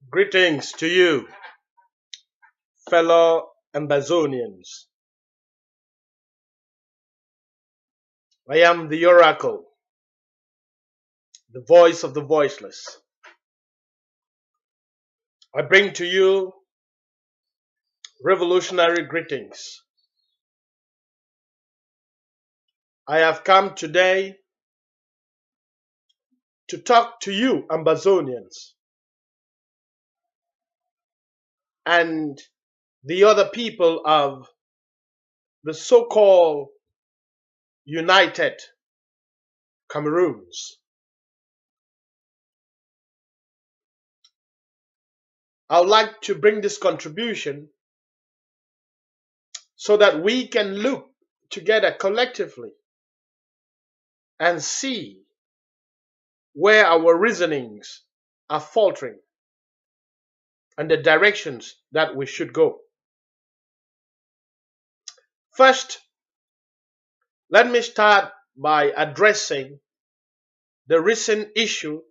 Greetings to you, fellow Amazonians. I am the Oracle, the voice of the voiceless. I bring to you revolutionary greetings. I have come today to talk to you, Amazonians, and the other people of the so-called United Cameroons. I would like to bring this contribution so that we can look together collectively and see where our reasonings are faltering and the directions that we should go. First, let me start by addressing the recent issue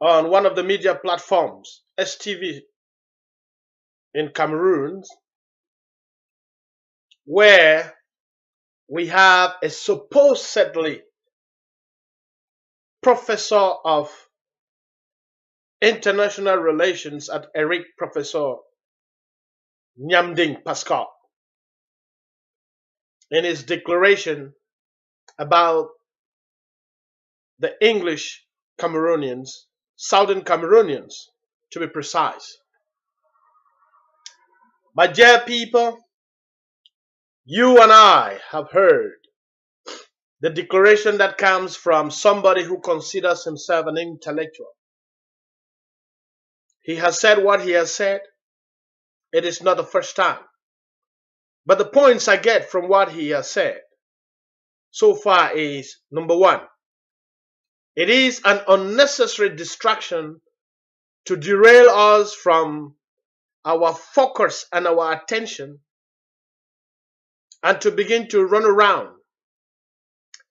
on one of the media platforms, STV in Cameroon, where we have a supposedly professor of international relations at Eric, Professor Nyamding Pascal, in his declaration about the English Cameroonians, Southern Cameroonians to be precise. My dear people, you and I have heard the declaration that comes from somebody who considers himself an intellectual. He has said what he has said. It is not the first time. But the points I get from what he has said so far is, number one, it is an unnecessary distraction to derail us from our focus and our attention and to begin to run around.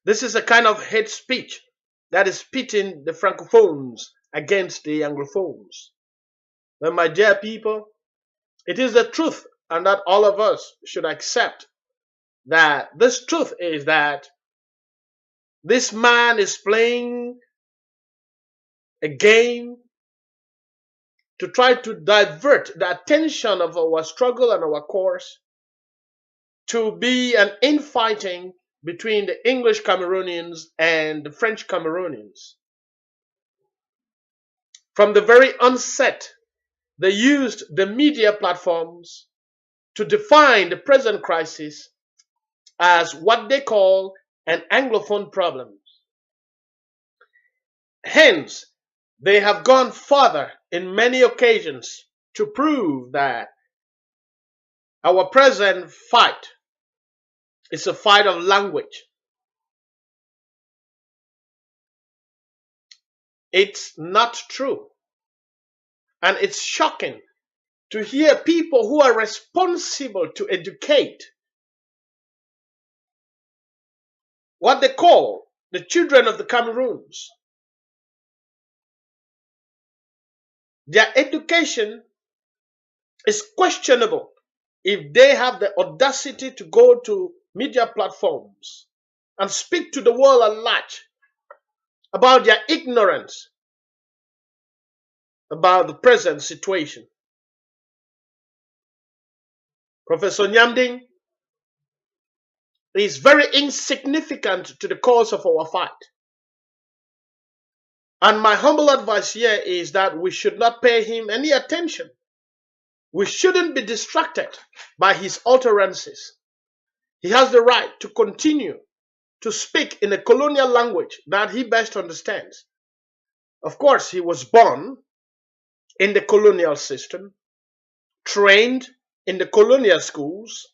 This is a kind of hate speech that is pitting the Francophones against the Anglophones. But my dear people, it is the truth, and that all of us should accept that this truth is that this man is playing a game to try to divert the attention of our struggle and our course to be an infighting between the English Cameroonians and the French Cameroonians. From the very onset, they used the media platforms to define the present crisis as what they call an Anglophone problem. Hence, they have gone further in many occasions to prove that our present fight is a fight of language. It's not true. And it's shocking to hear people who are responsible to educate what they call the children of the Cameroons. Their education is questionable if they have the audacity to go to media platforms and speak to the world at large about their ignorance about the present situation. Professor Nyamding is very insignificant to the cause of our fight. And my humble advice here is that we should not pay him any attention. We shouldn't be distracted by his utterances. He has the right to continue to speak in a colonial language that he best understands. Of course, he was born in the colonial system, trained in the colonial schools,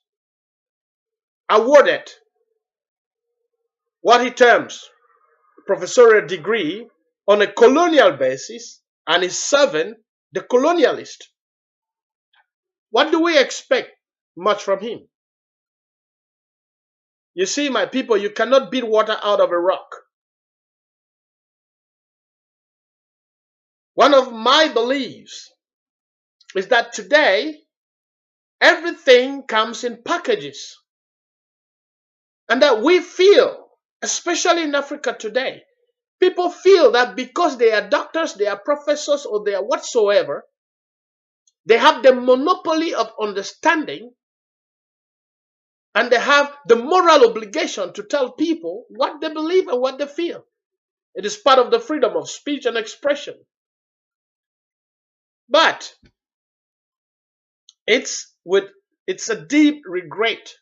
awarded what he terms professorial degree on a colonial basis, and is serving the colonialist. What do we expect much from him? You see, my people, you cannot beat water out of a rock. One of my beliefs is that today everything comes in packages. And that we feel, especially in Africa today, people feel that because they are doctors, they are professors, or they are whatsoever, they have the monopoly of understanding and they have the moral obligation to tell people what they believe and what they feel. It is part of the freedom of speech and expression. But it's a deep regret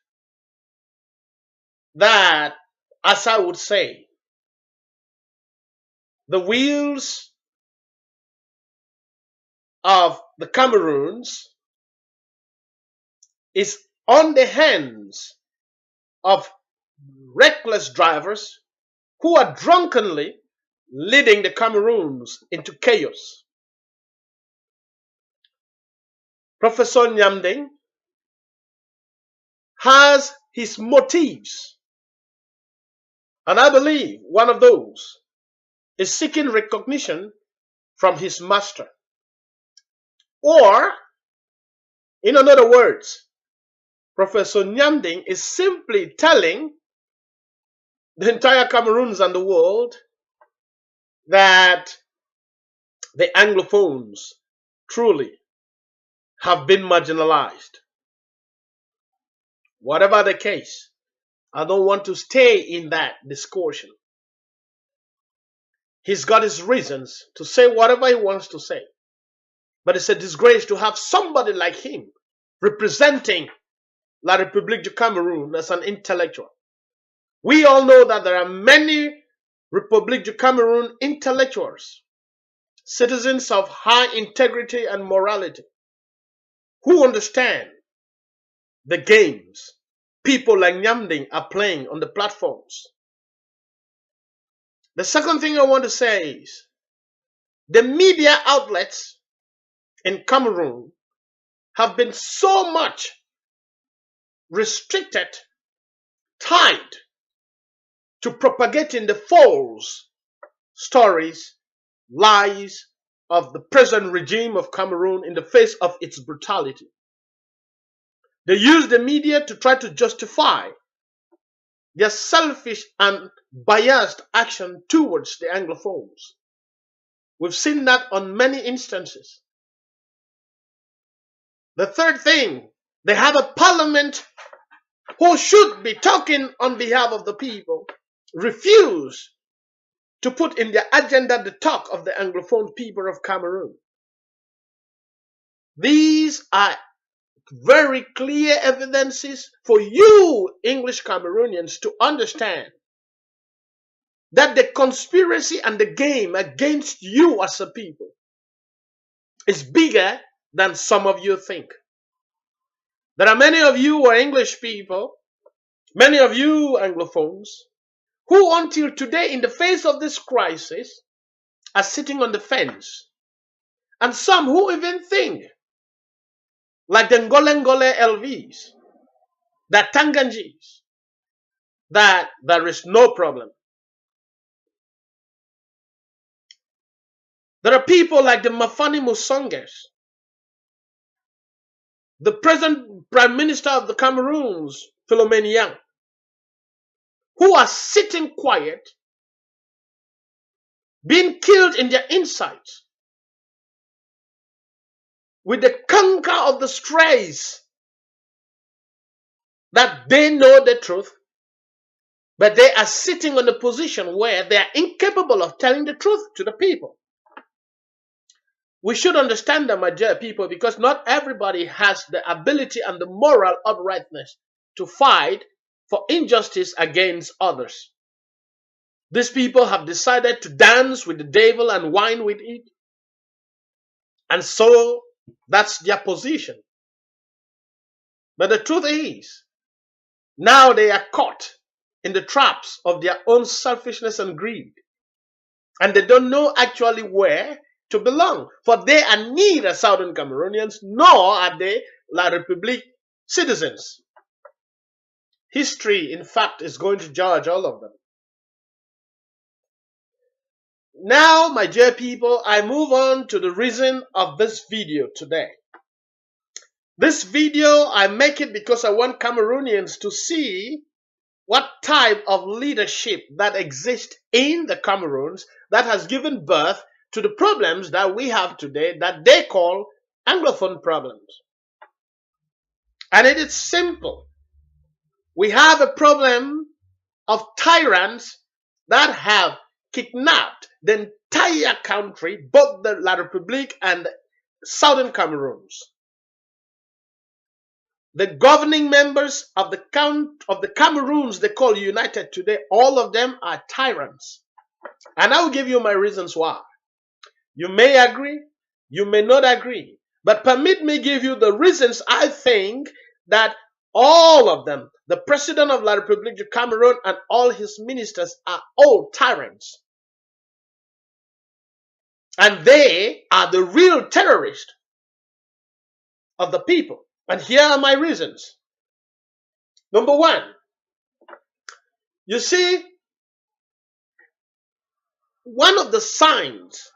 that, as I would say, the wheels of the Cameroons is on the hands of reckless drivers who are drunkenly leading the Cameroons into chaos. Professor Nyamdeng has his motives, and I believe one of those is seeking recognition from his master. Or, in other words, Professor Nyamdeng is simply telling the entire Cameroons and the world that the Anglophones truly have been marginalized. Whatever the case, I don't want to stay in that discussion. He's got his reasons to say whatever he wants to say. But it's a disgrace to have somebody like him representing La République du Cameroon as an intellectual. We all know that there are many République du Cameroon intellectuals, citizens of high integrity and morality, who understand the games people like Nyamdeng are playing on the platforms. The second thing I want to say is the media outlets in Cameroon have been so much restricted, tied to propagating the false stories, lies of the present regime of Cameroon in the face of its brutality. They use the media to try to justify their selfish and biased action towards the Anglophones. We've seen that on many instances. The third thing, they have a parliament who should be talking on behalf of the people, refuse to put in their agenda the talk of the Anglophone people of Cameroon. These are very clear evidences for you, English Cameroonians, to understand that the conspiracy and the game against you as a people is bigger than some of you think. There are many of you who are English people, many of you Anglophones, who until today, in the face of this crisis, are sitting on the fence. And some who even think, like the Ngole LVs, that Tanganjis, that there is no problem. There are people like the Mafani Musonges, the present Prime Minister of the Cameroons, Philomene Yang, who are sitting quiet, being killed in their insides, with the canker of the strays, that they know the truth, but they are sitting on a position where they are incapable of telling the truth to the people. We should understand them, my dear people, because not everybody has the ability and the moral uprightness to fight for injustice against others. These people have decided to dance with the devil and wine with it. And so that's their position. But the truth is, now they are caught in the traps of their own selfishness and greed. And they don't know actually where to belong. For they are neither Southern Cameroonians nor are they La République citizens. History, in fact, is going to judge all of them. Now, my dear people, I move on to the reason of this video today. This video, I make it because I want Cameroonians to see what type of leadership that exists in the Cameroons that has given birth to the problems that we have today that they call Anglophone problems. And it is simple. We have a problem of tyrants that have kidnapped the entire country, both the La République and the southern Cameroons. The governing members of the Cameroons they call United today, all of them are tyrants. And I will give you my reasons why. You may agree, you may not agree, but permit me give you the reasons I think that all of them, the president of La République du Cameroon and all his ministers are all tyrants. And they are the real terrorists of the people. And here are my reasons. Number one, you see, one of the signs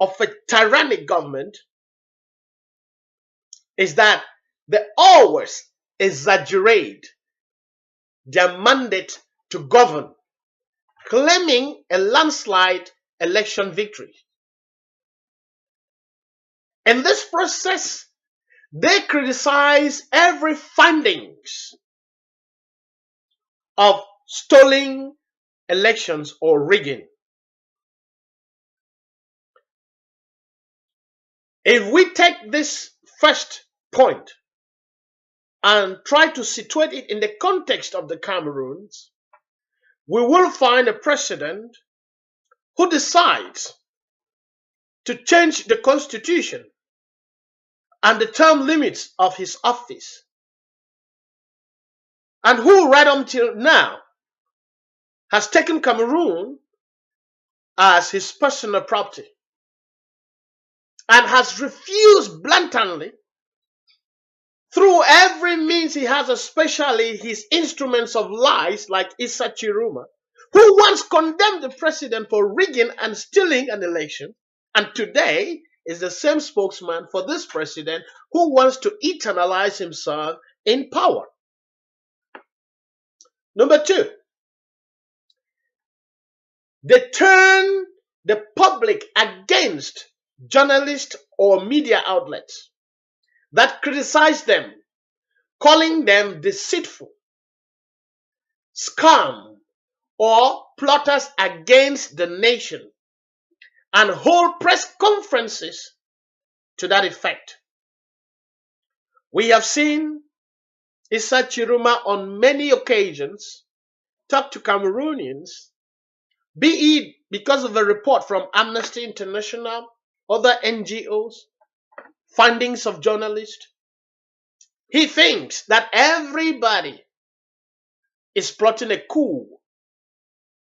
of a tyrannic government is that they always exaggerate their mandate to govern, claiming a landslide election victory. In this process, they criticize every findings of stolen elections or rigging. If we take this first point and try to situate it in the context of the Cameroons, we will find a president who decides to change the constitution and the term limits of his office, and who right until now has taken Cameroon as his personal property and has refused blatantly through every means he has, especially his instruments of lies like Issa Chiruma, who once condemned the president for rigging and stealing an election, and today is the same spokesman for this president who wants to eternalize himself in power. Number two, they turn the public against journalists or media outlets that criticize them, calling them deceitful, scam, or plotters against the nation, and hold press conferences to that effect. We have seen Issa Chiruma on many occasions talk to Cameroonians, be it because of a report from Amnesty International, other NGOs, findings of journalists. He thinks that everybody is plotting a coup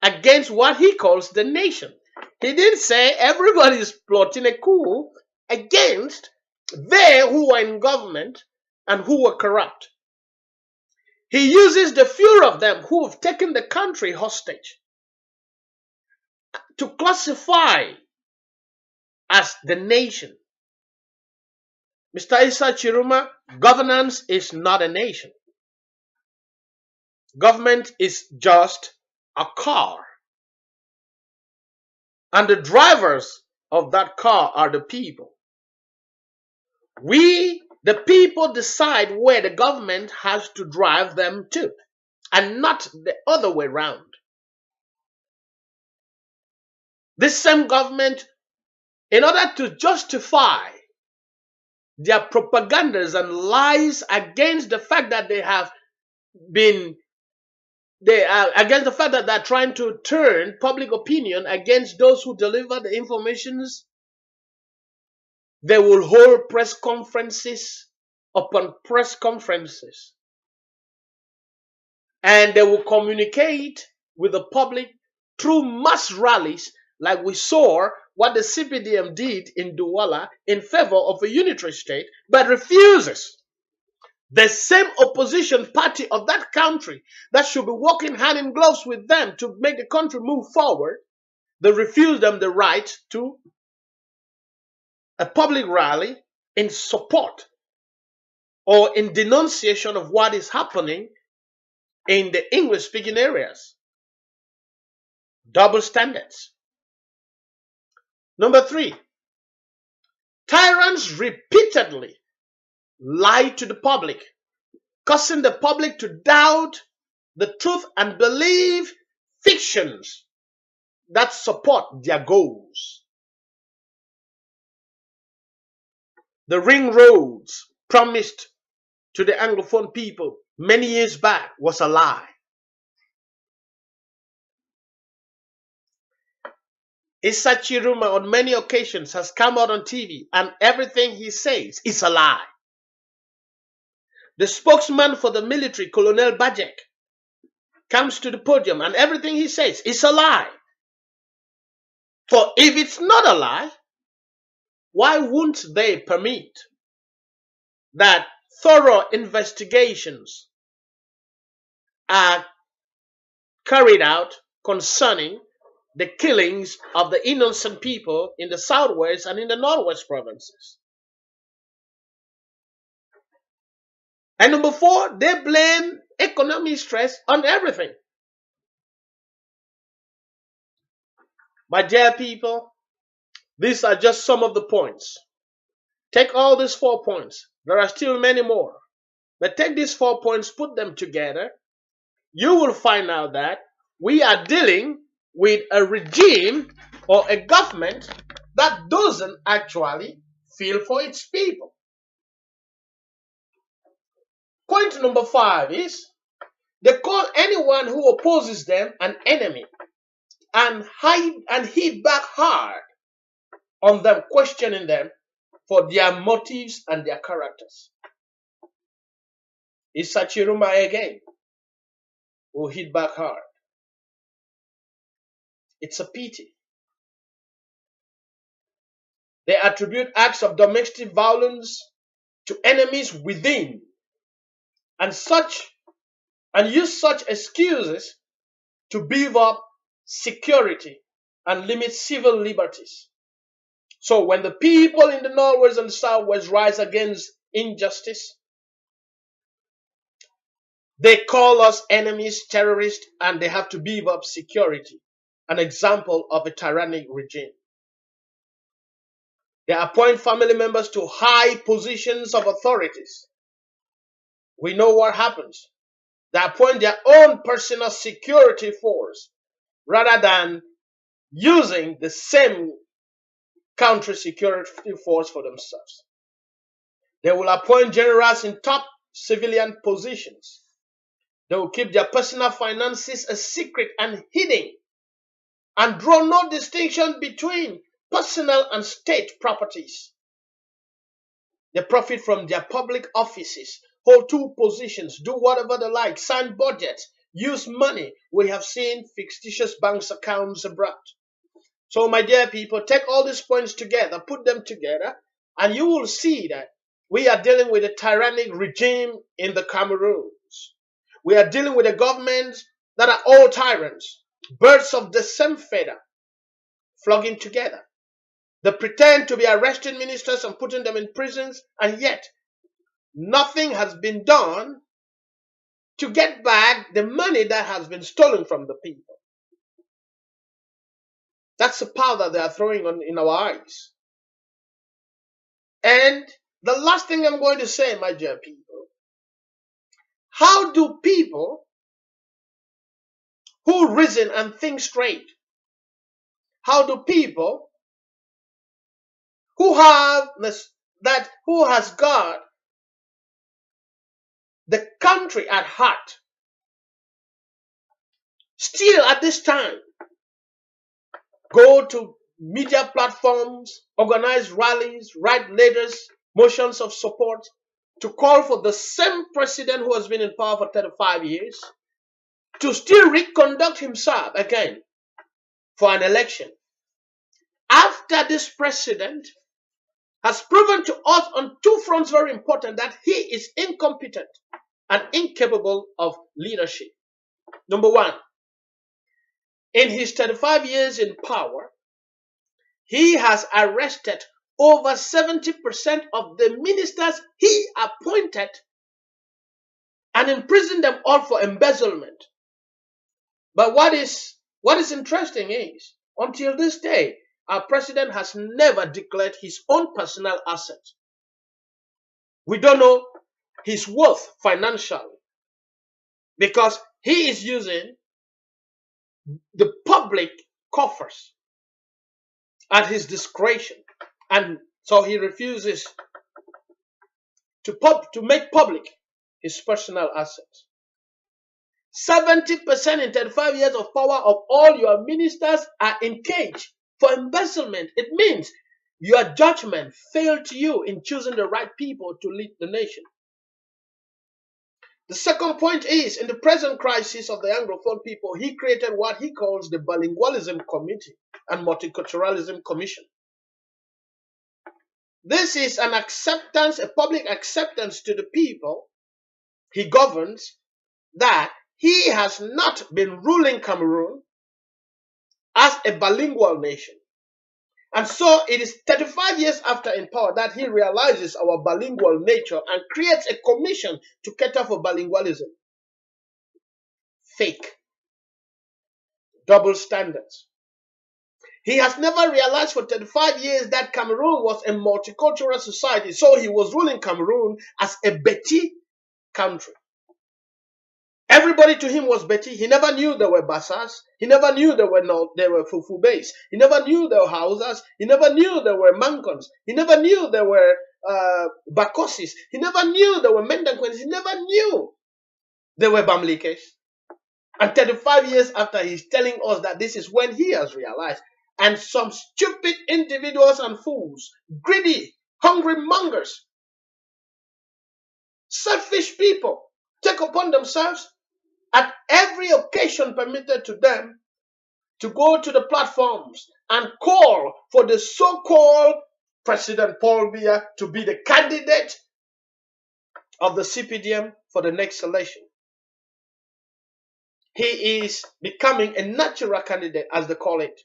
against what he calls the nation. He didn't say everybody is plotting a coup against they who are in government and who were corrupt. He uses the few of them who have taken the country hostage to classify as the nation. Mr. Issa Chiruma, governance is not a nation. Government is just a car. And the drivers of that car are the people. We, the people, decide where the government has to drive them to, and not the other way around. This same government, in order to justify their propagandas and lies against the fact that they are against the fact that they're trying to turn public opinion against those who deliver the informations, they will hold press conferences upon press conferences, and they will communicate with the public through mass rallies, like we saw what the CPDM did in Douala in favor of a unitary state, but refuses the same opposition party of that country that should be working hand in gloves with them to make the country move forward. They refuse them the right to a public rally in support or in denunciation of what is happening in the English-speaking areas. Double standards. Number 3, tyrants repeatedly lie to the public, causing the public to doubt the truth and believe fictions that support their goals. The ring roads promised to the Anglophone people many years back was a lie. Issa Chiruma on many occasions has come out on TV and everything he says is a lie. The spokesman for the military, Colonel Bajek, comes to the podium and everything he says is a lie. For if it's not a lie, why won't they permit that thorough investigations are carried out concerning the killings of the innocent people in the southwest and in the northwest provinces? And number 4, they blame economic stress on everything. My dear people, these are just some of the points. Take all these 4 points. There are still many more. But take these 4 points, put them together. You will find out that we are dealing with a regime or a government that doesn't actually feel for its people. Point number 5 is they call anyone who opposes them an enemy and hit back hard on them, questioning them for their motives and their characters. Issa Chiruma again will hit back hard. It's a pity. They attribute acts of domestic violence to enemies within and use such excuses to beef up security and limit civil liberties. So when the people in the northwest and southwest rise against injustice, they call us enemies, terrorists, and they have to beef up security, an example of a tyrannic regime. They appoint family members to high positions of authorities. We know what happens. They appoint their own personal security force rather than using the same country security force for themselves. They will appoint generals in top civilian positions. They will keep their personal finances a secret and hidden and draw no distinction between personal and state properties. They profit from their public offices, hold 2 positions, do whatever they like, sign budgets, use money. We have seen fictitious bank accounts abroad. So my dear people, take all these points together, put them together, and you will see that we are dealing with a tyrannic regime in the Cameroons. We are dealing with a government that are all tyrants, birds of the same feather, flogging together. They pretend to be arresting ministers and putting them in prisons, and yet nothing has been done to get back the money that has been stolen from the people. That's the powder they are throwing in our eyes. And the last thing I'm going to say, my dear people, how do people who reason and think straight, how do people who has got the country at heart, still at this time go to media platforms, organize rallies, write letters, motions of support to call for the same president who has been in power for 35 years to still reconduct himself again for an election, after this president has proven to us on 2 fronts very important that he is incompetent and incapable of leadership. Number 1, in his 35 years in power, he has arrested over 70% of the ministers he appointed and imprisoned them all for embezzlement. But what is interesting is, until this day, our president has never declared his own personal assets. We don't know his worth financially because he is using the public coffers at his discretion, and so he refuses to make public his personal assets. 70% in 35 years of power of all your ministers are engaged for embezzlement. It means your judgment failed to you in choosing the right people to lead the nation. The second point is, in the present crisis of the Anglophone people, he created what he calls the Bilingualism Committee and Multiculturalism Commission. This is an acceptance, a public acceptance to the people he governs, that he has not been ruling Cameroon as a bilingual nation. And so it is 35 years after in power that he realizes our bilingual nature and creates a commission to cater for bilingualism. Fake. Double standards. He has never realized for 35 years that Cameroon was a multicultural society, so he was ruling Cameroon as a Betty country. Everybody to him was Betty. He never knew there were Bassas. He never knew there were Fufubes. He never knew there were Hausas. He never knew there were Mankons. He never knew there were Bakosis. He never knew there were Mendanquins. He never knew there were Bamlikes. And 35 years after, he's telling us that this is when he has realized. And some stupid individuals and fools, greedy, hungry mongers, selfish people, take upon themselves at every occasion permitted to them to go to the platforms and call for the so-called President Paul Biya to be the candidate of the CPDM for the next election. He is becoming a natural candidate, as they call it,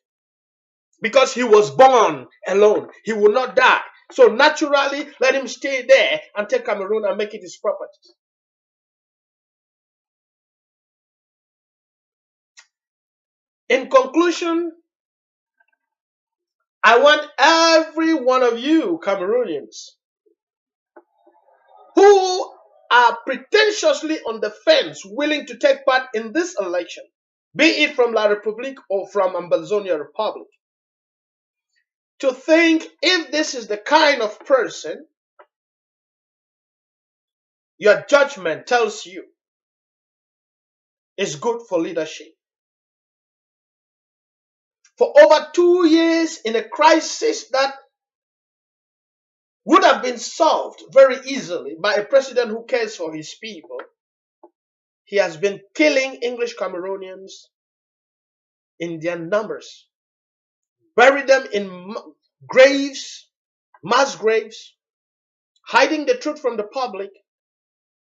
because he was born alone. He will not die. So naturally, let him stay there and take Cameroon and make it his property. In conclusion, I want every one of you Cameroonians who are pretentiously on the fence willing to take part in this election, be it from La République or from Ambazonia Republic, to think if this is the kind of person your judgment tells you is good for leadership. For over 2 years in a crisis that would have been solved very easily by a president who cares for his people, he has been killing English Cameroonians in their numbers, bury them in graves, mass graves, hiding the truth from the public,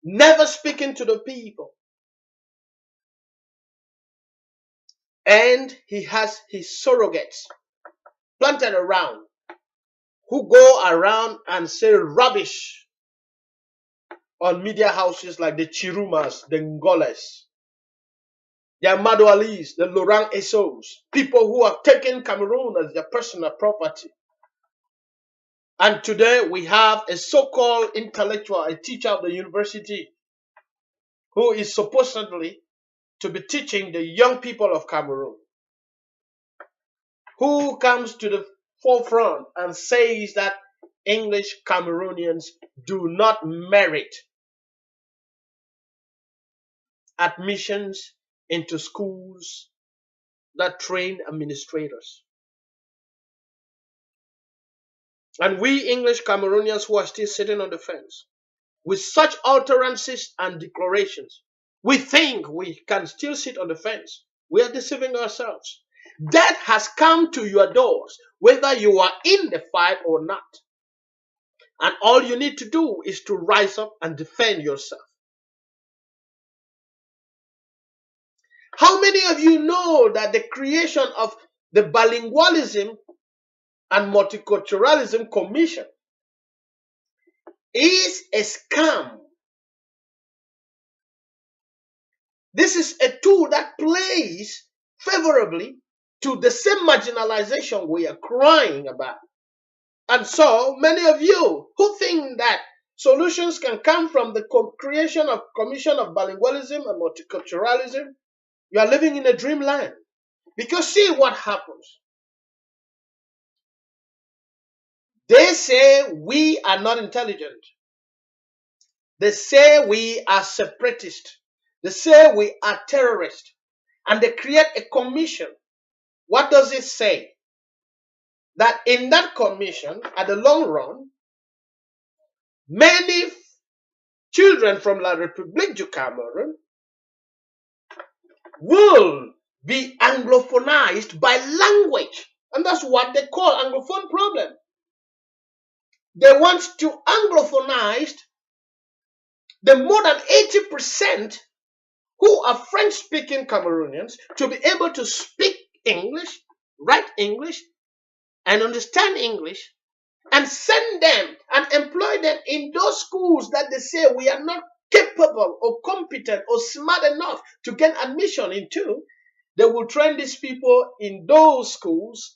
never speaking to the people. And he has his surrogates planted around who go around and say rubbish on media houses like the Chirumas, the Ngoles, the Amado Alis, the Laurent Essos, people who have taken Cameroon as their personal property. And today we have a so-called intellectual, a teacher of the university, who is supposedly to be teaching the young people of Cameroon, who comes to the forefront and says that English Cameroonians do not merit admissions into schools that train administrators. And we English Cameroonians who are still sitting on the fence, with such utterances and declarations, we think we can still sit on the fence. We are deceiving ourselves. Death has come to your doors, whether you are in the fight or not. And all you need to do is to rise up and defend yourself. How many of you know that the creation of the bilingualism and Multiculturalism Commission is a scam. This is a tool that plays favorably to the same marginalization we are crying about. And so many of you who think that solutions can come from the creation of Commission of Bilingualism and Multiculturalism, you are living in a dreamland. Because see what happens. They say we are not intelligent. They say we are separatists. They say we are terrorists. And they create a commission. What does it say? That in that commission, at the long run, many children from La République du Cameroon will be Anglophonized by language. And that's what they call Anglophone problem. They want to Anglophonize the more than 80% who are French-speaking Cameroonians to be able to speak English, write English, and understand English, and send them and employ them in those schools that they say we are not capable or competent or smart enough to get admission into. They will train these people in those schools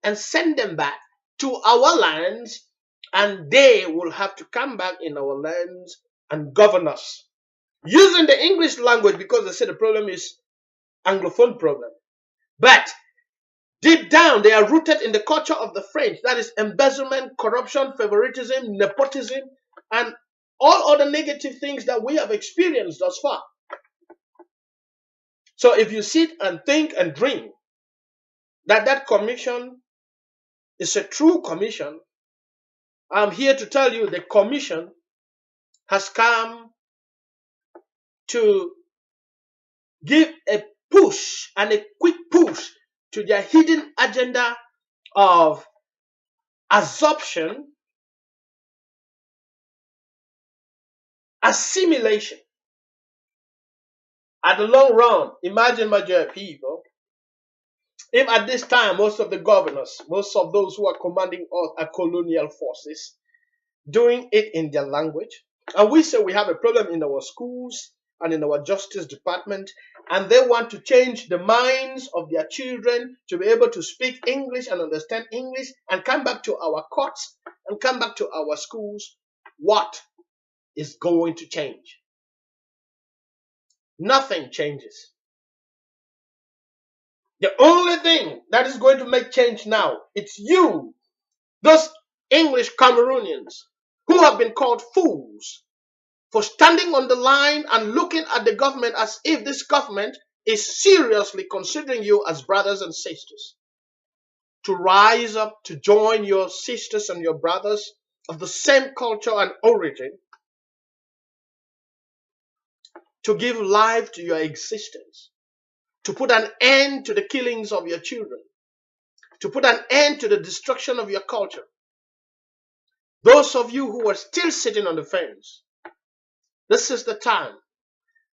and send them back to our lands, and they will have to come back in our lands and govern us using the English language, because they say the problem is Anglophone problem. But deep down, they are rooted in the culture of the French. That is embezzlement, corruption, favoritism, nepotism, and all other negative things that we have experienced thus far. So if you sit and think and dream that that commission is a true commission, I'm here to tell you the commission has come to give a push, and a quick push, to their hidden agenda of absorption, assimilation. At the long run, imagine, my dear people, if at this time most of the governors, most of those who are commanding us are colonial forces, doing it in their language, and we say we have a problem in our schools and in our justice department, and they want to change the minds of their children to be able to speak English and understand English and come back to our courts and come back to our schools, what is going to change? Nothing changes. The only thing that is going to make change now, it's you, those English Cameroonians who have been called fools for standing on the line and looking at the government as if this government is seriously considering you as brothers and sisters. To rise up, to join your sisters and your brothers of the same culture and origin, to give life to your existence, to put an end to the killings of your children, to put an end to the destruction of your culture. Those of you who are still sitting on the fence, this is the time.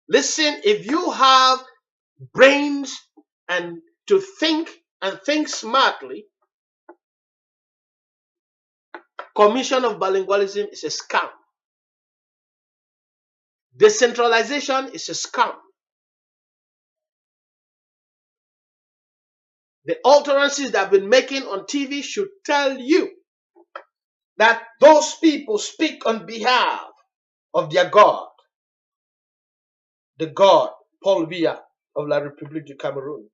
Listen, if you have brains and to think and think smartly, Commission of Bilingualism is a scam. Decentralization is a scam. The utterances that have been making on TV should tell you that those people speak on behalf of their God, the God, Paul Biya of La République du Cameroon.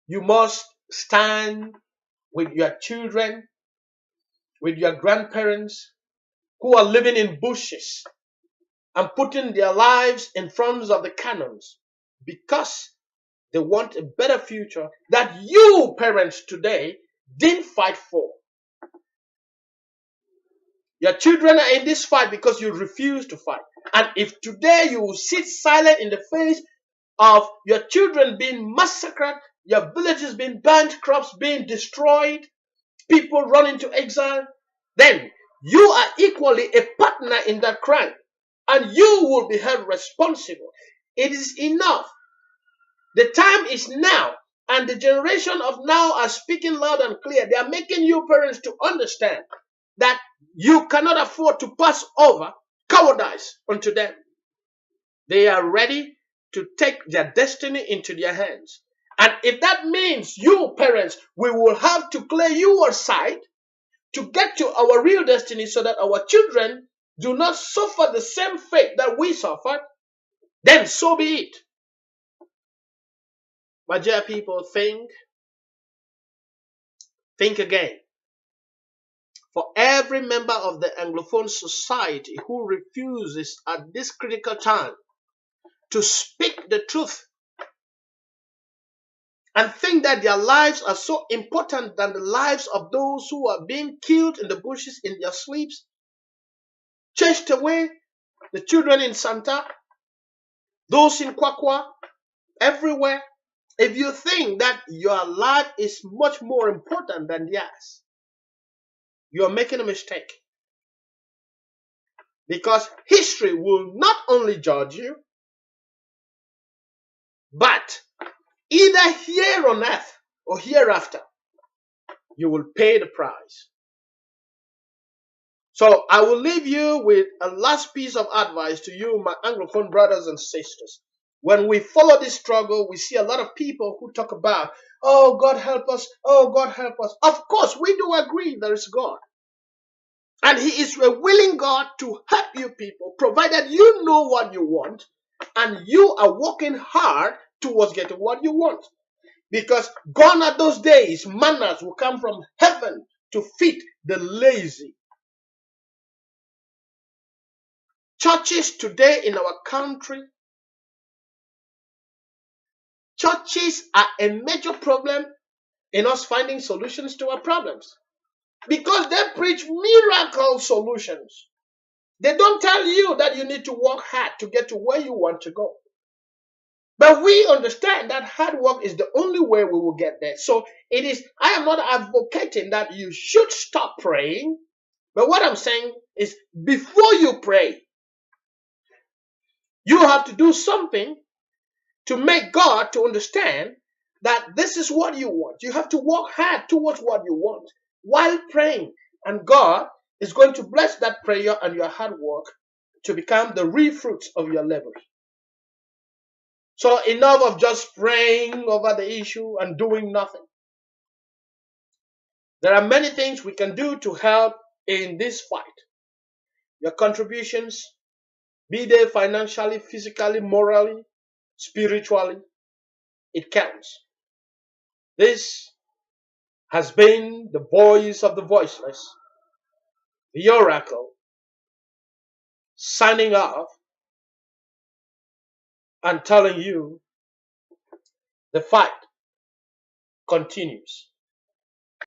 You must stand with your children, with your grandparents who are living in bushes and putting their lives in front of the cannons because they want a better future that you parents today didn't fight for. Your children are in this fight because you refuse to fight. And if today you will sit silent in the face of your children being massacred, your villages being burnt, crops being destroyed, people run into exile, then you are equally a partner in that crime. And you will be held responsible. It is enough. The time is now And the generation of now are speaking loud and clear. They are making you parents to understand that you cannot afford to pass over cowardice onto them. They are ready to take their destiny into their hands. And if that means you parents, we will have to clear you aside to get to our real destiny so that our children do not suffer the same fate that we suffered, then so be it. My dear people, think again. For every member of the Anglophone society who refuses at this critical time to speak the truth and think that their lives are so important than the lives of those who are being killed in the bushes in their sleeps, chased away, the children in Santa, those in Kwakwa, everywhere. If you think that your life is much more important than theirs, you're making a mistake. Because history will not only judge you, but either here on earth or hereafter, you will pay the price. So I will leave you with a last piece of advice to you, my Anglophone brothers and sisters. When we follow this struggle, we see a lot of people who talk about, oh, God help us, oh, God help us. Of course, we do agree there is God. And He is a willing God to help you people, provided you know what you want and you are working hard towards getting what you want. Because gone are those days, manners will come from heaven to feed the lazy. Churches today in our country, churches are a major problem in us finding solutions to our problems. Because they preach miracle solutions. They don't tell you that you need to work hard to get to where you want to go. But we understand that hard work is the only way we will get there. So I am not advocating that you should stop praying. But what I'm saying is before you pray, you have to do something to make God to understand that this is what you want. You have to work hard towards what you want while praying. And God is going to bless that prayer and your hard work to become the real fruits of your labor. So enough of just praying over the issue and doing nothing. There are many things we can do to help in this fight. Your contributions, be they financially, physically, morally, spiritually, it counts. This has been the voice of the voiceless, the oracle, signing off and telling you the fight continues.